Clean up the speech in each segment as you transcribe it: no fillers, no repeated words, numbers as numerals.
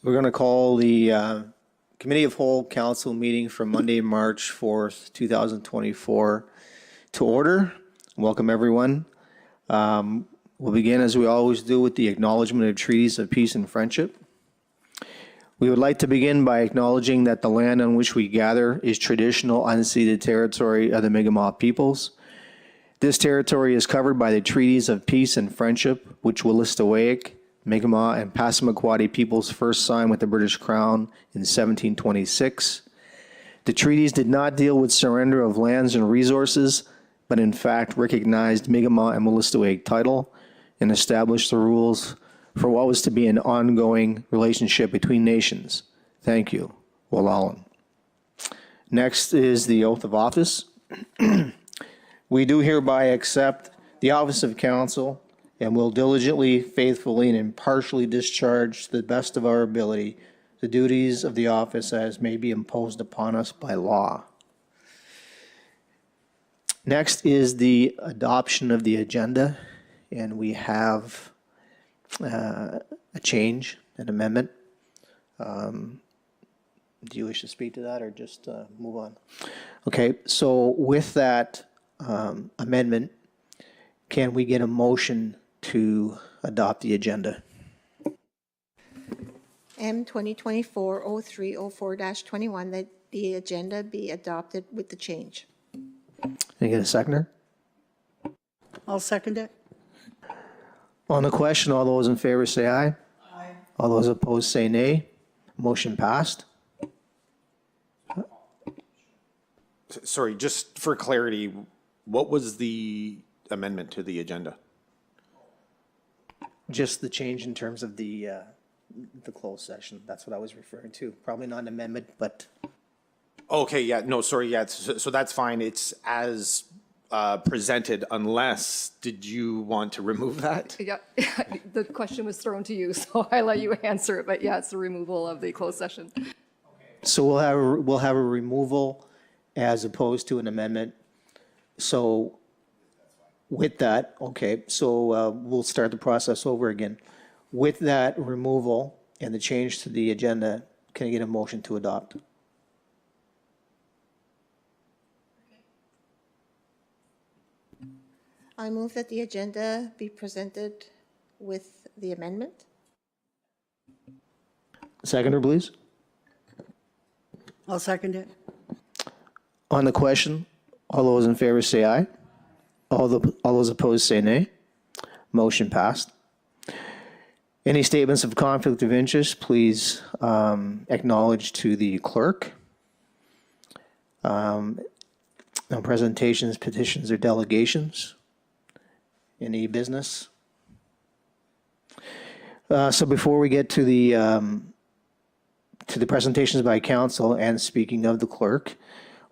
We're going to call the Committee of Whole Council meeting for Monday, March 4th, 2024 to order. Welcome, everyone. We'll begin, as we always do, with the acknowledgement of treaties of peace and friendship. We would like to begin by acknowledging that the land on which we gather is traditional unceded territory of the Mi'kmaq peoples. This territory is covered by the treaties of peace and friendship, which Wolastoqiyik, Mi'kmaq, and Passamaquoddy peoples first signed with the British Crown in 1726. The treaties did not deal with surrender of lands and resources, but in fact recognized Mi'kmaq and Wolastoqiyik title and established the rules for what was to be an ongoing relationship between nations. Thank you, Walalan. Next is the oath of office. We do hereby accept the office of council and will diligently, faithfully, and impartially discharge to the best of our ability the duties of the office as may be imposed upon us by law. Next is the adoption of the agenda, and we have a change, an amendment. Do you wish to speak to that or just move on? Okay, so with that amendment, can we get a motion to adopt the agenda? M 2024-0304-21, that the agenda be adopted with the change. Can I get a seconder? I'll second it. On the question, all those in favor say aye. Aye. All those opposed say nay. Motion passed. Sorry, just for clarity, what was the amendment to the agenda? Just the change in terms of the closed session. That's what I was referring to. Probably not an amendment, but. Okay, yeah, no, sorry, yeah, so that's fine. It's as presented, unless, did you want to remove that? Yeah, the question was thrown to you, so I let you answer it, but yeah, it's the removal of the closed session. So we'll have a removal as opposed to an amendment. So with that, okay, so we'll start the process over again. With that removal and the change to the agenda, can I get a motion to adopt? I move that the agenda be presented with the amendment. Seconder, please. I'll second it. On the question, all those in favor say aye. All those opposed say nay. Motion passed. Any statements of conflict of interest, please acknowledge to the clerk. No presentations, petitions, or delegations. Any business? So before we get to the presentations by council, and speaking of the clerk,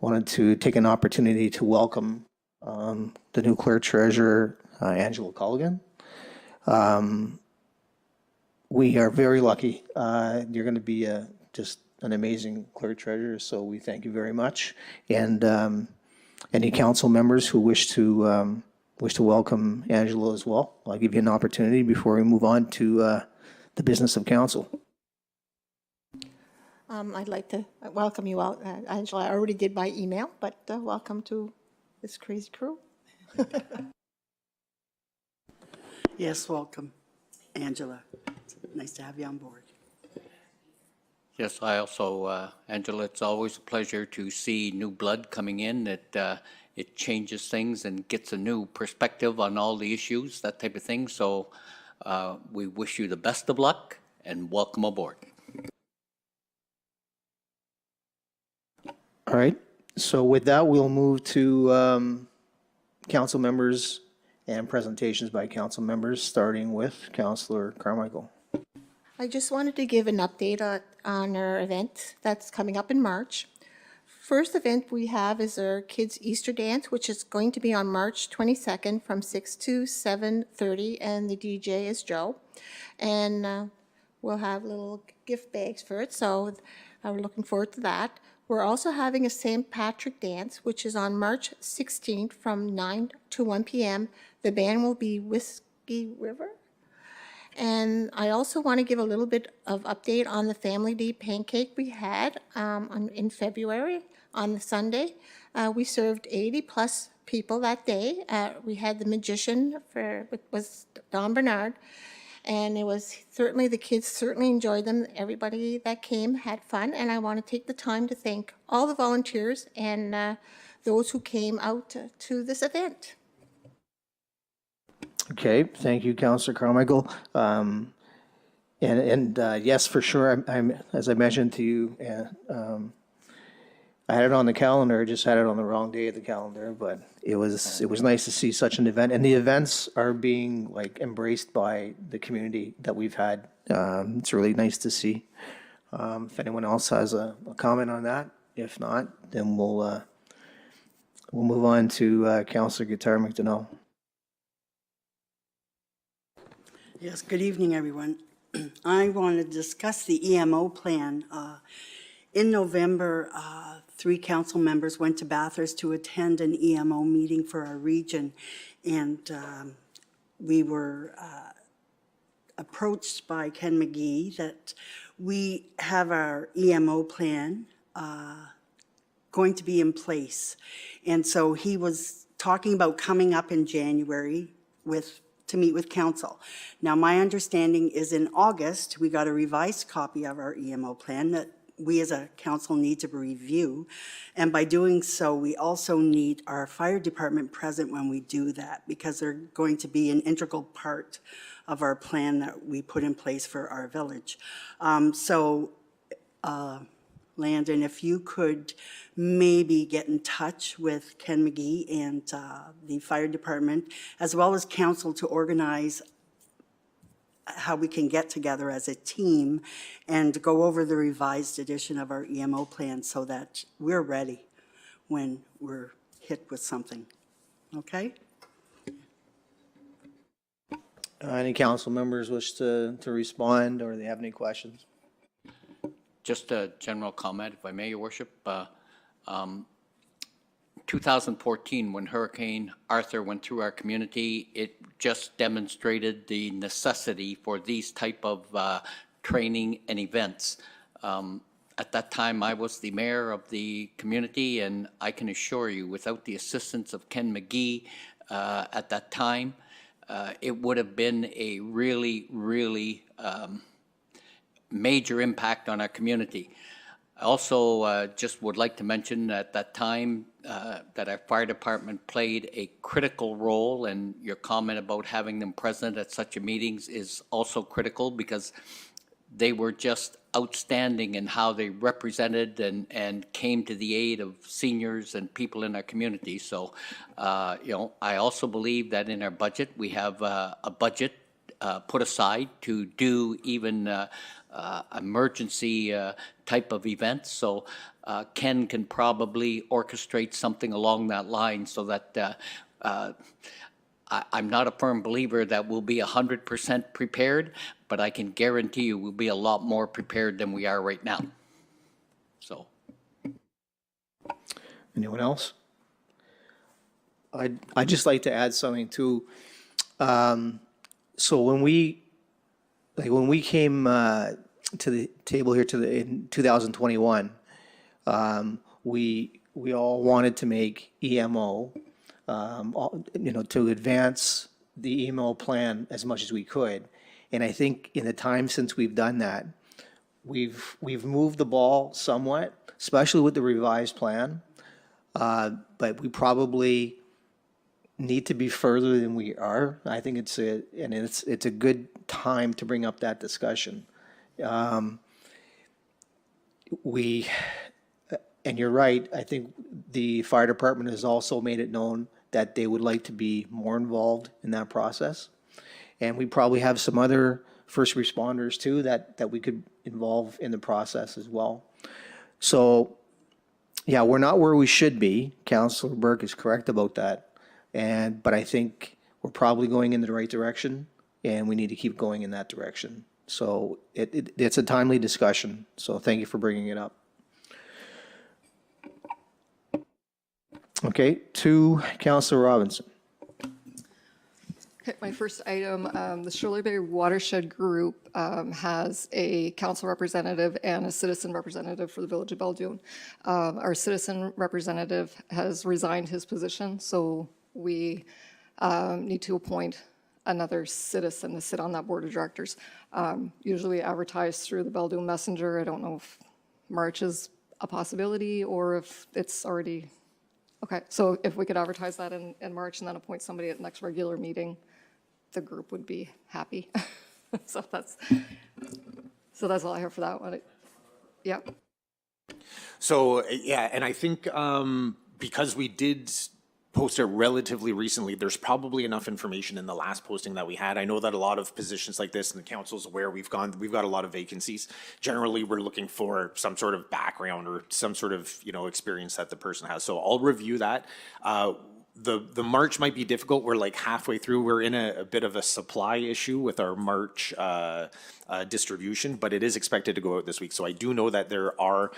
wanted to take an opportunity to welcome the new clerk treasurer, Angela Culligan. We are very lucky. You're going to be just an amazing clerk treasurer, so we thank you very much. And any council members who wish to welcome Angela as well, I'll give you an opportunity before we move on to the business of council. I'd like to welcome you out, Angela. I already did by email, but welcome to this crazy crew. Yes, welcome, Angela. It's nice to have you on board. Yes, I also, Angela, it's always a pleasure to see new blood coming in. It changes things and gets a new perspective on all the issues, that type of thing. So we wish you the best of luck and welcome aboard. All right. So with that, we'll move to council members and presentations by council members, starting with Councillor Carmichael. I just wanted to give an update on our event that's coming up in March. First event we have is our Kids Easter Dance, which is going to be on March 22nd from 6 to 7:30, and the DJ is Joe. And we'll have little gift bags for it, so we're looking forward to that. We're also having a St. Patrick Dance, which is on March 16th from 9 to 1 p.m. The band will be Whiskey River. And I also want to give a little bit of update on the Family Day pancake we had in February on the Sunday. We served 80-plus people that day. We had the magician was Don Bernard. And it was certainly, the kids certainly enjoyed them. Everybody that came had fun. And I want to take the time to thank all the volunteers and those who came out to this event. Okay, thank you, Councillor Carmichael. Yes, for sure, as I mentioned to you, I had it on the calendar, just had it on the wrong day of the calendar, but it was nice to see such an event. And the events are being like embraced by the community that we've had. It's really nice to see. If anyone else has a comment on that, if not, then we'll move on to Councillor Guitar McDonnell. Yes, good evening, everyone. I want to discuss the EMO plan. In November, 3 council members went to Bathurst to attend an EMO meeting for our region, and we were approached by Ken McGee that we have our EMO plan going to be in place. And so he was talking about coming up in January to meet with council. Now, my understanding is in August, we got a revised copy of our EMO plan that we as a council need to review. And by doing so, we also need our fire department present when we do that, because they're going to be an integral part of our plan that we put in place for our village. Landon, if you could maybe get in touch with Ken McGee and the fire department, as well as council, to organize how we can get together as a team and go over the revised edition of our EMO plan so that we're ready when we're hit with something. Okay? Any council members wish to respond, or they have any questions? Just a general comment, if I may, Your Worship. 2014, when Hurricane Arthur went through our community, it just demonstrated the necessity for these type of training and events. At that time, I was the mayor of the community, and I can assure you, without the assistance of Ken McGee at that time, it would have been a really, really major impact on our community. I also just would like to mention at that time that our fire department played a critical role, and your comment about having them present at such a meetings is also critical, because they were just outstanding in how they represented and came to the aid of seniors and people in our community. So, I also believe that in our budget, we have a budget put aside to do even emergency type of events. So Ken can probably orchestrate something along that line so that I'm not a firm believer that we'll be 100% prepared, but I can guarantee you we'll be a lot more prepared than we are right now. So. Anyone else? I'd just like to add something too. So when we came to the table here in 2021, we all wanted to make EMO, to advance the EMO plan as much as we could. And I think in the time since we've done that, we've moved the ball somewhat, especially with the revised plan. But we probably need to be further than we are. I think it's a good time to bring up that discussion. And you're right, I think the fire department has also made it known that they would like to be more involved in that process. And we probably have some other first responders too that we could involve in the process as well. So, yeah, we're not where we should be. Councillor Burke is correct about that. But I think we're probably going in the right direction, and we need to keep going in that direction. So it's a timely discussion. So thank you for bringing it up. Okay, to Councillor Robinson. Okay, my first item, the Shirley Bay Watershed Group has a council representative and a citizen representative for the Village of Belledune. Our citizen representative has resigned his position, so we need to appoint another citizen to sit on that board of directors. Usually advertised through the Belledune Messenger. I don't know if March is a possibility or if it's already, okay. So if we could advertise that in March and then appoint somebody at the next regular meeting, the group would be happy. So that's all I have for that one. Yeah. So, yeah, and I think because we did post it relatively recently, there's probably enough information in the last posting that we had. I know that a lot of positions like this, and the council's aware, we've got a lot of vacancies. Generally, we're looking for some sort of background or some sort of, experience that the person has. So I'll review that. The March might be difficult. We're like halfway through. We're in a bit of a supply issue with our March distribution, but it is expected to go out this week. So I do know that there are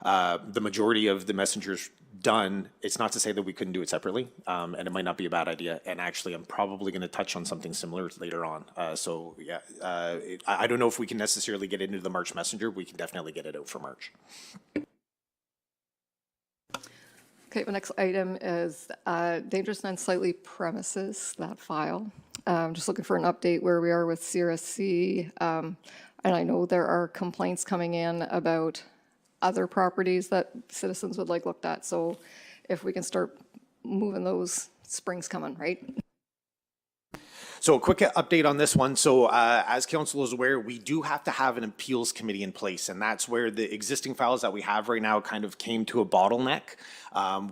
the majority of the messengers done. It's not to say that we couldn't do it separately, and it might not be a bad idea. And actually, I'm probably going to touch on something similar later on. So yeah, I don't know if we can necessarily get into the March messenger. We can definitely get it out for March. Okay, the next item is dangerous and unsightly premises, that file. Just looking for an update where we are with CRSC. And I know there are complaints coming in about other properties that citizens would like looked at. So if we can start moving those, spring's coming, right? So a quick update on this one. So as council is aware, we do have to have an appeals committee in place, and that's where the existing files that we have right now kind of came to a bottleneck.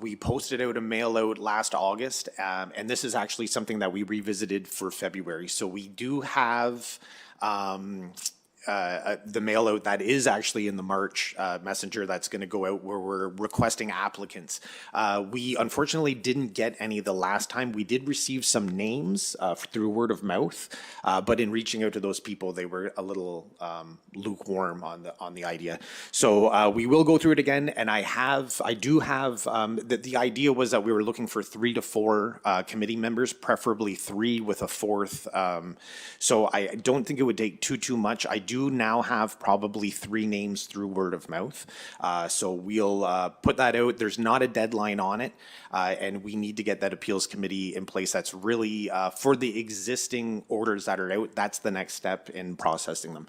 We posted out a mail out last August, and this is actually something that we revisited for February. So we do have the mail out that is actually in the March messenger that's going to go out where we're requesting applicants. We unfortunately didn't get any the last time. We did receive some names through word of mouth, but in reaching out to those people, they were a little lukewarm on the idea. So we will go through it again, and I do have the idea was that we were looking for 3 to 4 committee members, preferably 3 with a 4th. So I don't think it would take too much. I do now have probably 3 names through word of mouth. So we'll put that out. There's not a deadline on it. And we need to get that appeals committee in place. That's really for the existing orders that are out. That's the next step in processing them.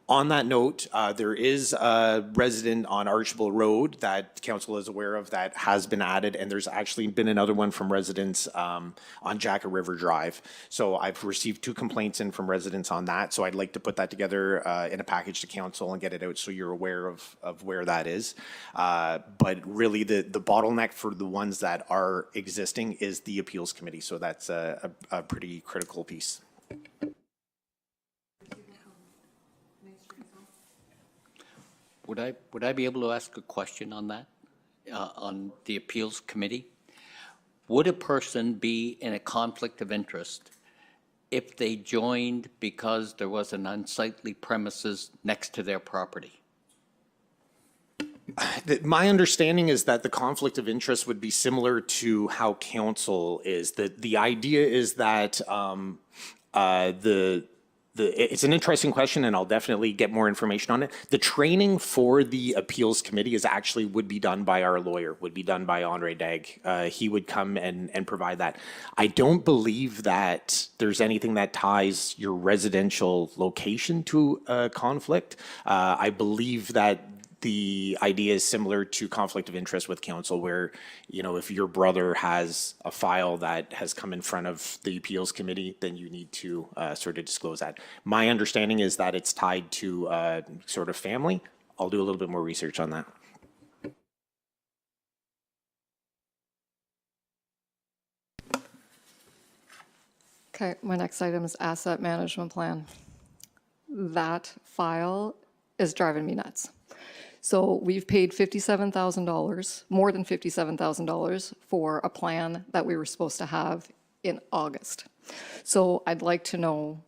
On that note, there is a resident on Archibald Road that council is aware of that has been added, and there's actually been another one from residents on Jacket River Drive. So I've received 2 complaints in from residents on that, so I'd like to put that together in a package to council and get it out so you're aware of where that is. But really the bottleneck for the ones that are existing is the appeals committee, so that's a pretty critical piece. Would I be able to ask a question on that, on the appeals committee? Would a person be in a conflict of interest if they joined because there was an unsightly premises next to their property? My understanding is that the conflict of interest would be similar to how council is. The idea is that it's an interesting question, and I'll definitely get more information on it. The training for the appeals committee would be done by our lawyer, would be done by Andre Dag. He would come and provide that. I don't believe that there's anything that ties your residential location to a conflict. I believe that the idea is similar to conflict of interest with council, where, if your brother has a file that has come in front of the appeals committee, then you need to sort of disclose that. My understanding is that it's tied to sort of family. I'll do a little bit more research on that. Okay, my next item is asset management plan. That file is driving me nuts. So we've paid $57,000, more than $57,000 for a plan that we were supposed to have in August. So I'd like to know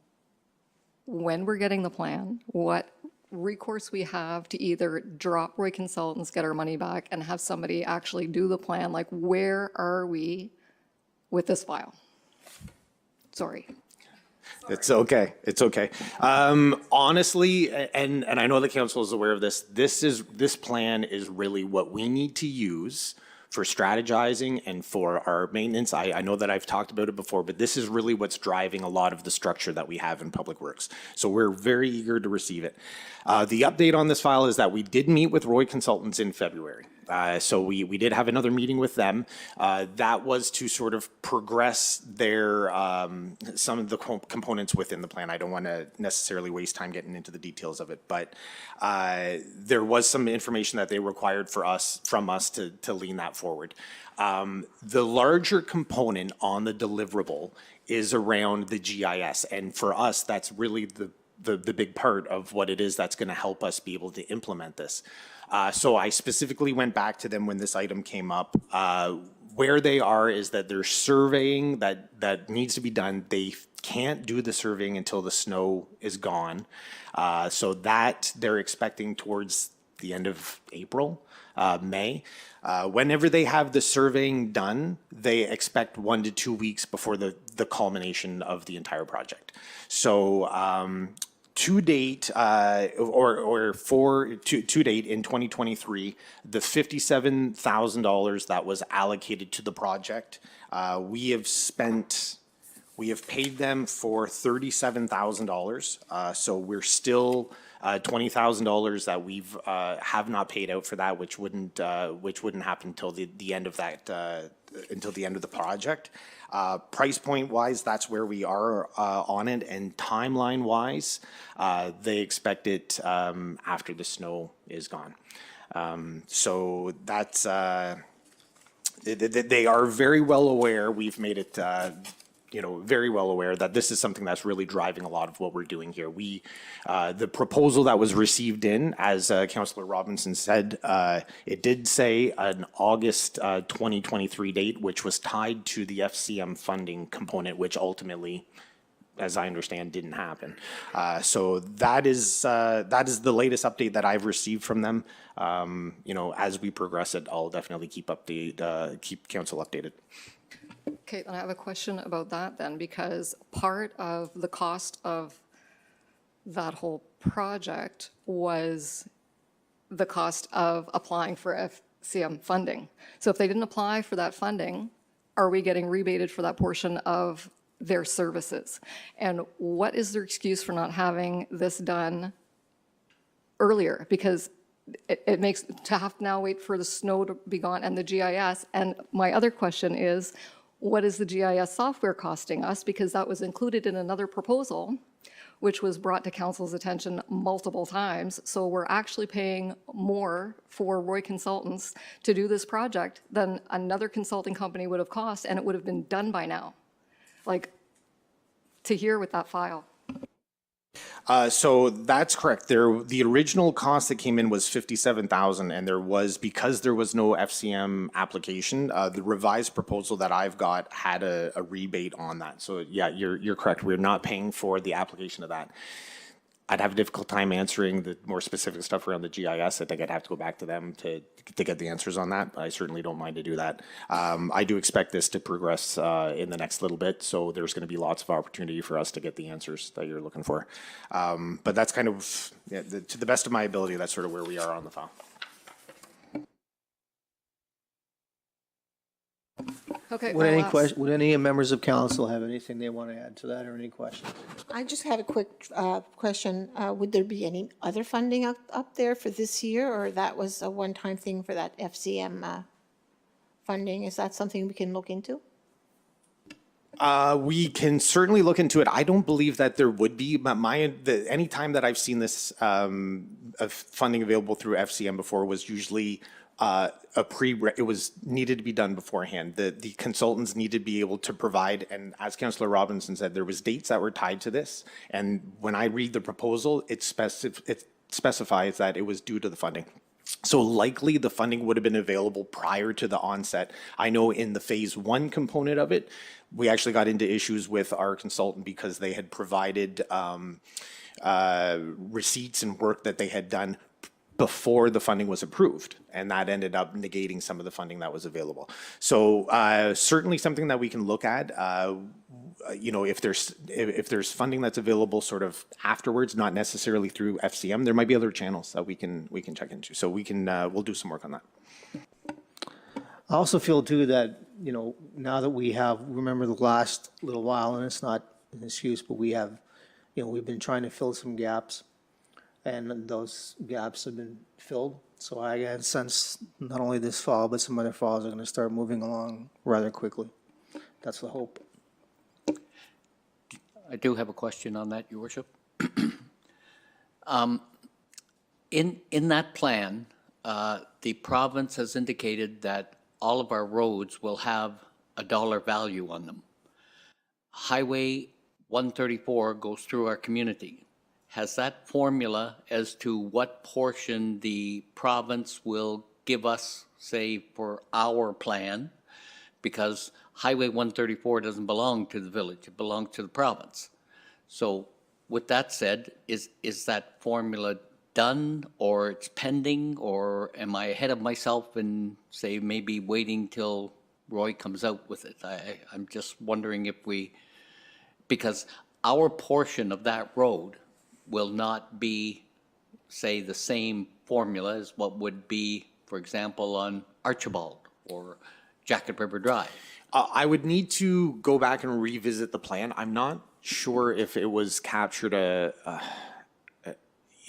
when we're getting the plan, what recourse we have to either drop Roy Consultants, get our money back, and have somebody actually do the plan. Like, where are we with this file? Sorry. It's okay. It's okay. Honestly, and I know the council is aware of this, this plan is really what we need to use for strategizing and for our maintenance. I know that I've talked about it before, but this is really what's driving a lot of the structure that we have in Public Works. So we're very eager to receive it. The update on this file is that we did meet with Roy Consultants in February. So we did have another meeting with them. That was to sort of progress their, some of the components within the plan. I don't want to necessarily waste time getting into the details of it, but there was some information that they required from us to lean that forward. The larger component on the deliverable is around the GIS. And for us, that's really the big part of what it is that's going to help us be able to implement this. So I specifically went back to them when this item came up. Where they are is that there's surveying that needs to be done. They can't do the surveying until the snow is gone. So that they're expecting towards the end of April, May. Whenever they have the surveying done, they expect 1 to 2 weeks before the culmination of the entire project. So to date, to date in 2023, the $57,000 that was allocated to the project, we have paid them for $37,000. So we're still $20,000 that we've have not paid out for that, which wouldn't happen until the end of that until the end of the project. Price point wise, that's where we are on it, and timeline wise, they expect it after the snow is gone. So that's they are very well aware. We've made it very well aware that this is something that's really driving a lot of what we're doing here. The proposal that was received in, as Councillor Robinson said, it did say an August 2023 date, which was tied to the FCM funding component, which ultimately, as I understand, didn't happen. So that is the latest update that I've received from them. As we progress it, I'll definitely keep council updated. Okay, and I have a question about that then, because part of the cost of that whole project was the cost of applying for FCM funding. So if they didn't apply for that funding, are we getting rebated for that portion of their services? And what is their excuse for not having this done earlier? Because it makes, to have to now wait for the snow to be gone and the GIS. And my other question is, what is the GIS software costing us? Because that was included in another proposal, which was brought to council's attention multiple times. So we're actually paying more for Roy Consultants to do this project than another consulting company would have cost, and it would have been done by now. Like, to hear with that file. So that's correct. The original cost that came in was $57,000, and because there was no FCM application, the revised proposal that I've got had a rebate on that. So yeah, you're correct. We're not paying for the application of that. I'd have a difficult time answering the more specific stuff around the GIS. I think I'd have to go back to them to get the answers on that. I certainly don't mind to do that. I do expect this to progress in the next little bit, so there's going to be lots of opportunity for us to get the answers that you're looking for. But that's kind of, to the best of my ability, that's sort of where we are on the file. Okay. Would any members of council have anything they want to add to that, or any questions? I just have a quick question. Would there be any other funding up there for this year, or that was a one-time thing for that FCM funding? Is that something we can look into? We can certainly look into it. I don't believe that there would be, but any time that I've seen this of funding available through FCM before was usually it was needed to be done beforehand. The consultants needed to be able to provide, and as Councillor Robinson said, there was dates that were tied to this. And when I read the proposal, it specifies that it was due to the funding. So likely the funding would have been available prior to the onset. I know in the phase 1 component of it, we actually got into issues with our consultant because they had provided receipts and work that they had done before the funding was approved, and that ended up negating some of the funding that was available. So certainly something that we can look at. You know, if there's funding that's available sort of afterwards, not necessarily through FCM, there might be other channels that we can check into. So we'll do some work on that. I also feel too that, you know, now that we have, remember the last little while, and it's not an excuse, but we have, you know, we've been trying to fill some gaps, and those gaps have been filled. So I had sense not only this fall, but some other falls are going to start moving along rather quickly. That's the hope. I do have a question on that, Your Worship. In that plan, the province has indicated that all of our roads will have a dollar value on them. Highway 134 goes through our community. Has that formula as to what portion the province will give us, say, for our plan? Because Highway 134 doesn't belong to the village, it belongs to the province. So with that said, is that formula done, or it's pending, or am I ahead of myself and say maybe waiting till Roy comes out with it? I'm just wondering if because our portion of that road will not be, say, the same formula as what would be, for example, on Archibald or Jacket River Drive. I would need to go back and revisit the plan. I'm not sure if it was captured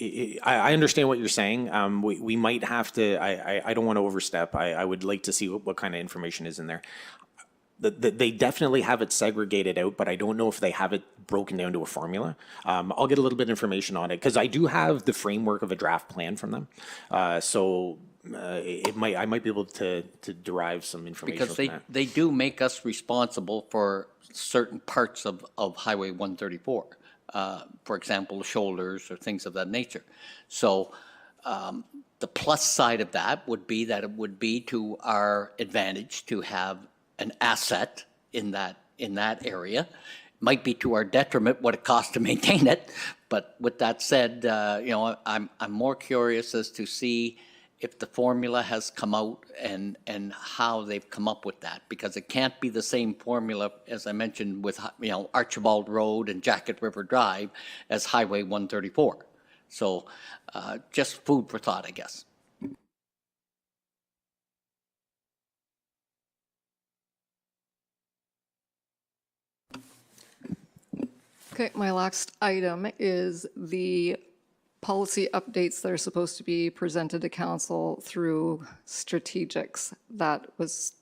I understand what you're saying. We might have to, I don't want to overstep. I would like to see what kind of information is in there. They definitely have it segregated out, but I don't know if they have it broken down to a formula. I'll get a little bit of information on it, because I do have the framework of a draft plan from them. I might be able to derive some information Because from that. they do make us responsible for certain parts of Highway 134. For example, shoulders or things of that nature. So the plus side of that would be that it would be to our advantage to have an asset in that area. Might be to our detriment what it costs to maintain it. But with that said, you know, I'm more curious as to see if the formula has come out and how they've come up with that, because it can't be the same formula, as I mentioned, with, you know, Archibald Road and Jacket River Drive as Highway 134. So just food for thought, I guess. Okay, my last item is the policy updates that are supposed to be presented to council through strategics. That was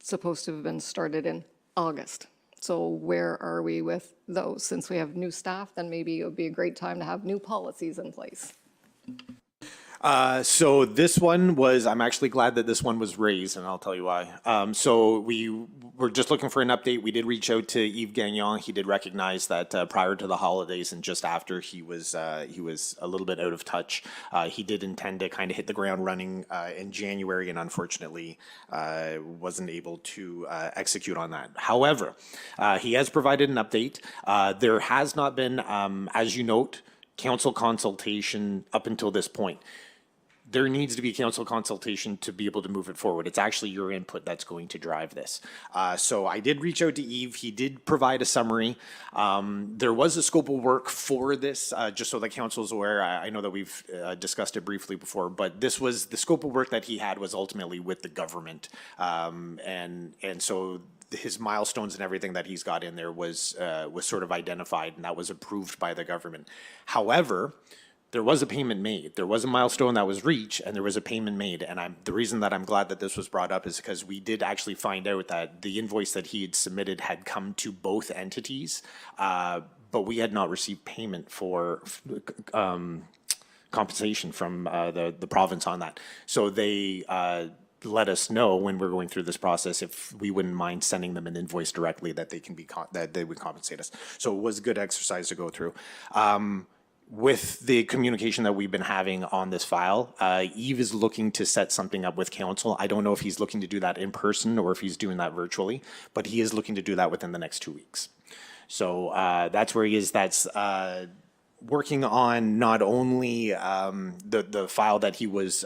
supposed to have been started in August. So where are we with those? Since we have new staff, then maybe it would be a great time to have new policies in place. So this one was, I'm actually glad that this one was raised, and I'll tell you why. So we were just looking for an update. We did reach out to Yves Gagnon. He did recognize that prior to the holidays and just after, he was a little bit out of touch. He did intend to kind of hit the ground running in January, and unfortunately wasn't able to execute on that. However, he has provided an update. There has not been, as you note, council consultation up until this point. There needs to be council consultation to be able to move it forward. It's actually your input that's going to drive this. So I did reach out to Yves. He did provide a summary. There was a scope of work for this, just so the council is aware. I know that we've discussed it briefly before, but this was the scope of work that he had was ultimately with the government. And so his milestones and everything that he's got in there was sort of identified, and that was approved by the government. However, there was a payment made. There was a milestone that was reached, and there was a payment made. And the reason that I'm glad that this was brought up is because we did actually find out that the invoice that he had submitted had come to both entities, but we had not received payment for compensation from the province on that. So they let us know when we're going through this process if we wouldn't mind sending them an invoice directly that they can be that they would compensate us. So it was a good exercise to go through. With the communication that we've been having on this file, Yves is looking to set something up with council. I don't know if he's looking to do that in person or if he's doing that virtually, but he is looking to do that within the next 2 weeks. So that's where he is. That's working on not only the file that he was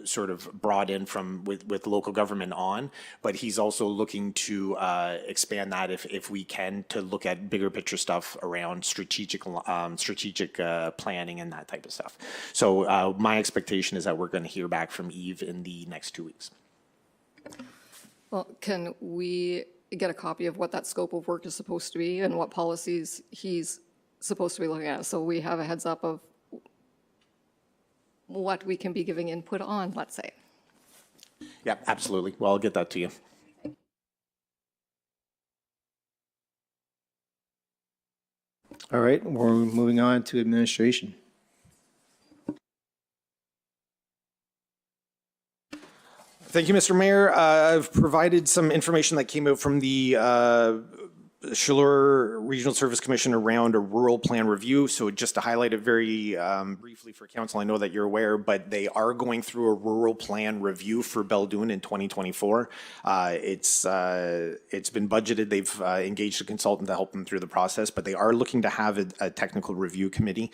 sort of brought in from with local government on, but he's also looking to expand that if we can, to look at bigger picture stuff around strategic planning and that type of stuff. So my expectation is that we're going to hear back from Eve in the next 2 weeks. Well, can we get a copy of what that scope of work is supposed to be and what policies he's supposed to be looking at, so we have a heads up of what we can be giving input on, let's say? Yeah, absolutely. Well, I'll get that to you. All right, we're moving on to administration. Thank you, Mr. Mayor. I've provided some information that came out from the Chaleur Regional Service Commission around a rural plan review. So just to highlight it very briefly for council, I know that you're aware, but they are going through a rural plan review for Beldoon in 2024. It's been budgeted. They've engaged a consultant to help them through the process, but they are looking to have a technical review committee.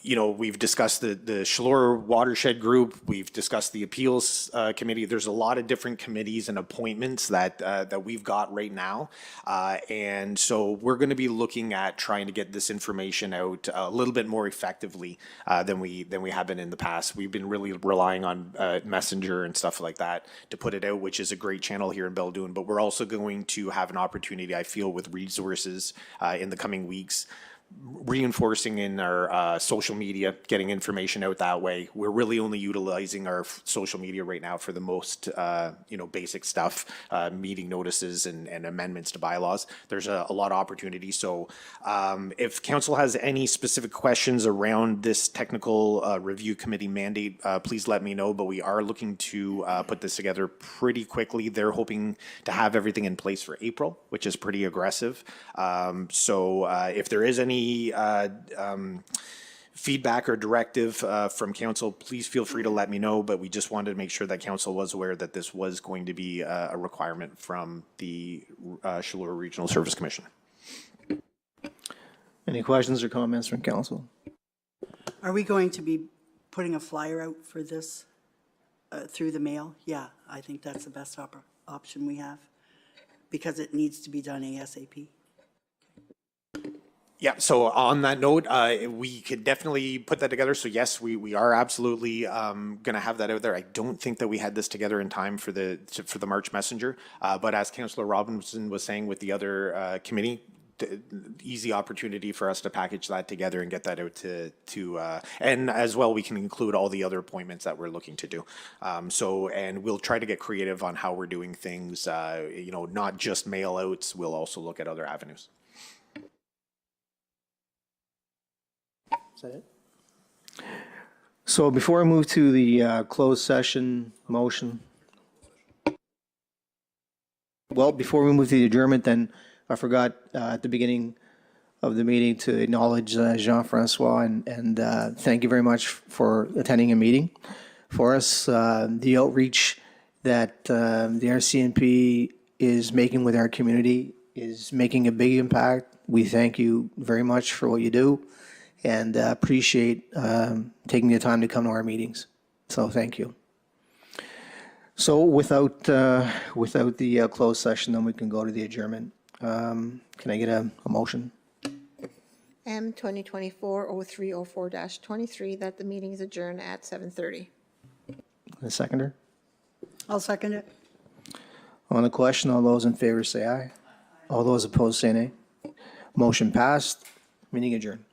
You know, we've discussed the Chaleur Watershed Group. We've discussed the Appeals Committee. There's a lot of different committees and appointments that we've got right now. And so we're going to be looking at trying to get this information out a little bit more effectively than we have been in the past. We've been really relying on Messenger and stuff like that to put it out, which is a great channel here in Beldoon. But we're also going to have an opportunity, I feel, with resources in the coming weeks, reinforcing in our social media, getting information out that way. We're really only utilizing our social media right now for the most, basic stuff, meeting notices and amendments to bylaws. There's a lot of opportunity. So if council has any specific questions around this technical review committee mandate, please let me know. But we are looking to put this together pretty quickly. They're hoping to have everything in place for April, which is pretty aggressive. So if there is any feedback or directive from council, please feel free to let me know. But we just wanted to make sure that council was aware that this was going to be a requirement from the Chaleur Regional Service Commission. Any questions or comments from council? Are we going to be putting a flyer out for this through the mail? Yeah, I think that's the best option we have, because it needs to be done ASAP. Yeah, so on that note, we could definitely put that together. So yes, we are absolutely going to have that out there. I don't think that we had this together in time for the March Messenger, but as Councillor Robinson was saying with the other committee, easy opportunity for us to package that together and get that out to and as well we can include all the other appointments that we're looking to do. And we'll try to get creative on how we're doing things. Not just mail outs. We'll also look at other avenues. Is that it? So before I move to the closed session motion, well, before we move to the adjournment, then I forgot at the beginning of the meeting to acknowledge Jean-Francois and thank you very much for attending a meeting for us. The outreach that the RCMP is making with our community is making a big impact. We thank you very much for what you do, and appreciate taking the time to come to our meetings. So thank you. So without the closed session, then we can go to the adjournment. Can I get a motion? M 2024-0304-23, that the meeting is adjourned at 7:30. A seconder? I'll second it. On the question, all those in favor say aye. All those opposed say nay. Motion passed. Meeting adjourned.